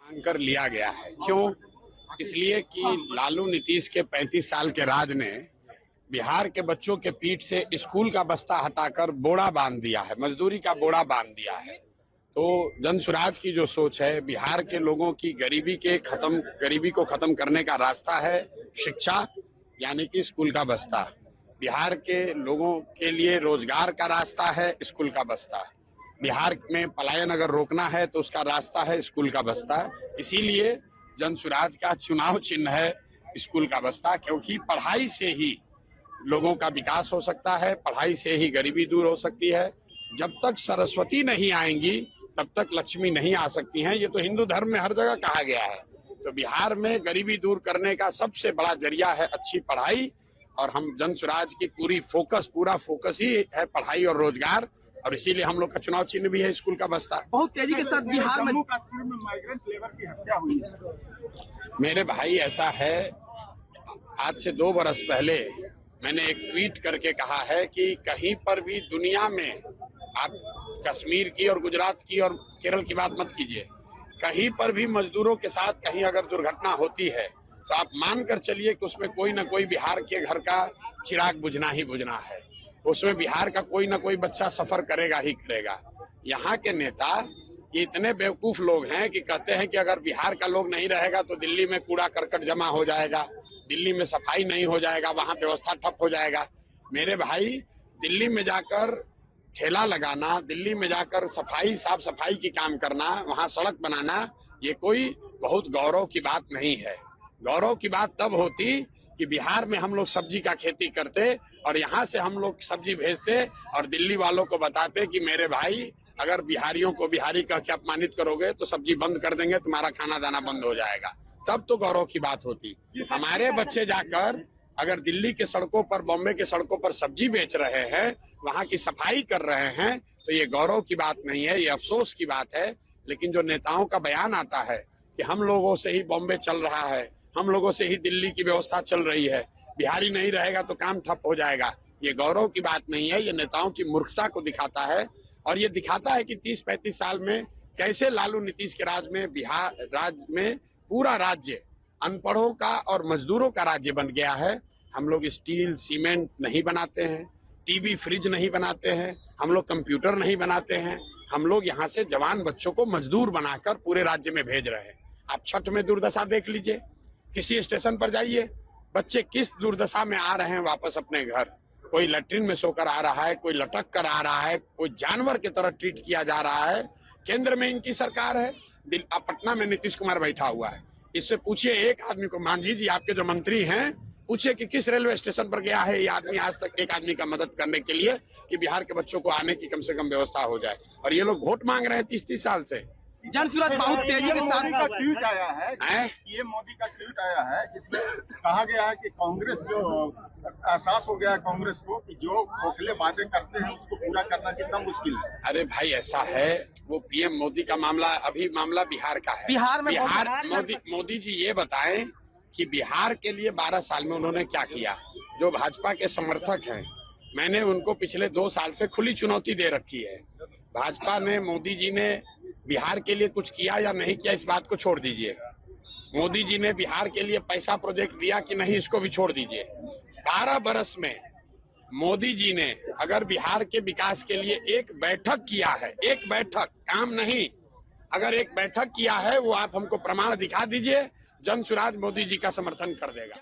मांग कर लिया गया है। क्यों? इसलिए कि लालू नीतीश के 35 साल के राज ने बिहार के बच्चों के पीठ से स्कूल का बस्ता हटाकर बोरा बांध दिया है, मजदूरी का बोरा बांध दिया है। तो जन स्वराज की जो सोच है, बिहार के लोगों की गरीबी को खत्म करने का रास्ता है शिक्षा, यानी कि स्कूल का बस्ता। बिहार के लोगों के लिए रोजगार का रास्ता है स्कूल का बस्ता। बिहार में पलायन अगर रोकना है तो उसका रास्ता है स्कूल का बस्ता। इसीलिए जन स्वराज का चुनाव चिन्ह है स्कूल का बस्ता, क्योंकि पढ़ाई से ही लोगों का विकास हो सकता है, पढ़ाई से ही गरीबी दूर हो सकती है। जब तक सरस्वती नहीं आएंगी तब तक लक्ष्मी नहीं आ सकती हैं। ये तो हिंदू धर्म में हर जगह कहा गया है। तो बिहार में गरीबी दूर करने का सबसे बड़ा जरिया है अच्छी पढ़ाई, और हम जन स्वराज की पूरा फोकस ही है पढ़ाई और रोजगार, और इसीलिए हम लोग का चुनाव चिन्ह भी है स्कूल का बस्ता। बहुत तेजी के साथ बिहार में जम्मू कश्मीर में माइग्रेंट लेबर की हत्या हुई है। मेरे भाई, ऐसा है, आज से 2 बरस पहले मैंने एक ट्वीट करके कहा है कि कहीं पर भी दुनिया में, आप कश्मीर की और गुजरात की और केरल की बात मत कीजिए, कहीं पर भी मजदूरों के साथ कहीं अगर दुर्घटना होती है तो आप मानकर चलिए कि उसमें कोई न कोई बिहार के घर का चिराग बुझना ही बुझना है। उसमें बिहार का कोई न कोई बच्चा सफर करेगा ही करेगा। यहाँ के नेता ये इतने बेवकूफ लोग हैं कि कहते हैं कि अगर बिहार का लोग नहीं रहेगा तो दिल्ली में कूड़ा करकट जमा हो जाएगा, दिल्ली में सफाई नहीं हो जाएगा, वहां व्यवस्था ठप हो जाएगा। मेरे भाई, दिल्ली में जाकर ठेला लगाना, दिल्ली में जाकर साफ सफाई की काम करना, वहां सड़क बनाना, ये कोई बहुत गौरव की बात नहीं है। गौरव की बात तब होती कि बिहार में हम लोग सब्जी का खेती करते और यहाँ से हम लोग सब्जी भेजते और दिल्ली वालों को बताते कि मेरे भाई, अगर बिहारियों को बिहारी कह के अपमानित करोगे तो सब्जी बंद कर देंगे, तुम्हारा खाना दाना बंद हो जाएगा। तब तो गौरव की बात होती। हमारे बच्चे जाकर अगर दिल्ली के सड़कों पर, बॉम्बे के सड़कों पर सब्जी बेच रहे हैं, वहां की सफाई कर रहे हैं, तो ये गौरव की बात नहीं है, ये अफसोस की बात है। लेकिन जो नेताओं का बयान आता है कि हम लोगों से ही बॉम्बे चल रहा है, हम लोगों से ही दिल्ली की व्यवस्था चल रही है, बिहारी नहीं रहेगा तो काम ठप हो जाएगा, ये गौरव की बात नहीं है, ये नेताओं की मूर्खता को दिखाता है। और ये दिखाता है कि 30-35 साल में कैसे लालू नीतीश के राज में बिहार राज्य में पूरा राज्य अनपढ़ों का और मजदूरों का राज्य बन गया है। हम लोग स्टील सीमेंट नहीं बनाते हैं, टीवी फ्रिज नहीं बनाते हैं, हम लोग कंप्यूटर नहीं बनाते हैं, हम लोग यहाँ से जवान बच्चों को मजदूर बनाकर पूरे राज्य में भेज रहे हैं। आप छठ में दुर्दशा देख लीजिए, किसी स्टेशन पर जाइए, बच्चे किस दुर्दशा में आ रहे हैं वापस अपने घर। कोई लैट्रिन में सोकर आ रहा है, कोई लटक कर आ रहा है, कोई जानवर की तरह ट्रीट किया जा रहा है। केंद्र में इनकी सरकार है, पटना में नीतीश कुमार बैठा हुआ है। इससे पूछिए एक आदमी को, मांझी जी आपके जो मंत्री हैं, पूछिए कि किस रेलवे स्टेशन पर गया है ये आदमी आज तक एक आदमी का मदद करने के लिए कि बिहार के बच्चों को आने की कम से कम व्यवस्था हो जाए। और ये लोग वोट मांग रहे हैं 30-30 साल से। जन स्वराज बहुत तेजी के साथ का ट्वीट आया है, ये मोदी का ट्वीट आया है जिसमें कहा गया है कि कांग्रेस जो एहसास हो गया है कांग्रेस को कि जो खोखले वादे करते हैं उसको पूरा करना कितना मुश्किल है। अरे भाई, ऐसा है, वो पीएम मोदी का मामला, अभी मामला बिहार का है। बिहार में मोदी जी ये बताएं कि बिहार के लिए 12 साल में उन्होंने क्या किया। जो भाजपा के समर्थक हैं, मैंने उनको पिछले 2 साल से खुली चुनौती दे रखी है। भाजपा ने, मोदी जी ने बिहार के लिए कुछ किया या नहीं किया, इस बात को छोड़ दीजिए। मोदी जी ने बिहार के लिए पैसा प्रोजेक्ट दिया कि नहीं, इसको भी छोड़ दीजिए। 12 बरस में मोदी जी ने अगर बिहार के विकास के लिए एक बैठक किया है, एक बैठक, काम नहीं, अगर एक बैठक किया है, वो आप हमको प्रमाण दिखा दीजिए, जन स्वराज मोदी जी का समर्थन कर देगा।